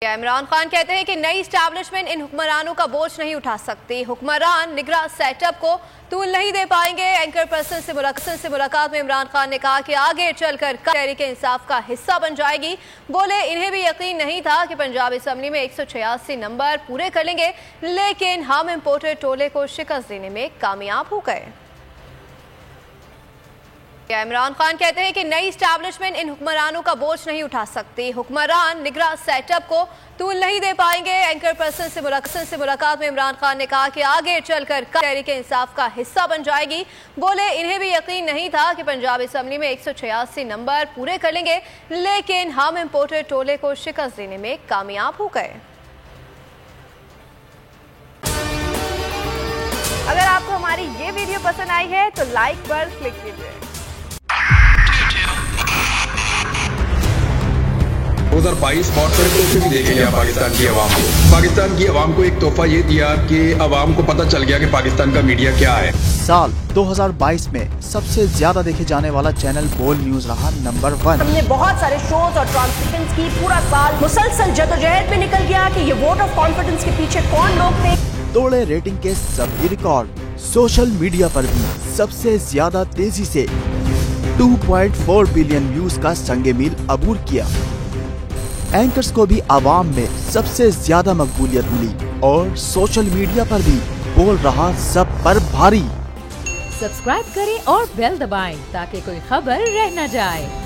इमरान खान कहते हैं कि नई स्टैब्लिशमेंट इन हुक्मरानों का बोझ नहीं उठा सकती। हुक्मरान निगरान सेटअप को तूल नहीं दे पाएंगे। एंकर पर्सन से मुलाकात में इमरान खान ने कहा कि आगे चलकर तहरीक इंसाफ का हिस्सा बन जाएगी। बोले इन्हें भी यकीन नहीं था कि पंजाब असम्बली में 186 नंबर पूरे कर लेंगे, लेकिन हम इम्पोर्टेड टोले को शिकस्त देने में कामयाब हो गए। इमरान खान कहते हैं कि नई स्टैब्लिशमेंट इन हुक्मरानों का बोझ नहीं उठा सकती। हुक्मरान निगरान सेटअप को तूल नहीं दे पाएंगे। एंकर पर्सन से मुलाकात में इमरान खान ने कहा कि आगे चलकर तहरीक इंसाफ का हिस्सा बन जाएगी। बोले इन्हें भी यकीन नहीं था कि पंजाब असम्बली में 186 नंबर पूरे कर लेंगे, लेकिन हम इम्पोर्टेड टोले को शिकस्त देने में कामयाब हो गए। अगर आपको हमारी ये वीडियो पसंद आई है तो लाइक पर क्लिक कीजिए। 2022 बहुत सारे तोहफे भी देखे गया पाकिस्तान की आवाम को। पाकिस्तान की आवाम को एक तोहफा ये दिया कि आवाम को पता चल गया कि पाकिस्तान का मीडिया क्या है। साल 2022 में सबसे ज्यादा देखे जाने वाला चैनल बोल न्यूज रहा नंबर 1। हमने बहुत सारे शोज और ट्रांसमिशंस की। पूरा साल मुसलसल जदोजहद में निकल गया कि ये वोट ऑफ कॉन्फिडेंस के पीछे कौन लोग थे। तोड़े रेटिंग के सभी रिकॉर्ड। सोशल मीडिया पर भी सबसे ज्यादा तेजी से 2.4 बिलियन व्यूज का संगे मील अबूर किया। एंकर्स को भी आवाम में सबसे ज्यादा मकबूलियत मिली और सोशल मीडिया पर भी बोल रहा सब पर भारी। सब्सक्राइब करें और बेल दबाएं ताकि कोई खबर रह न जाए।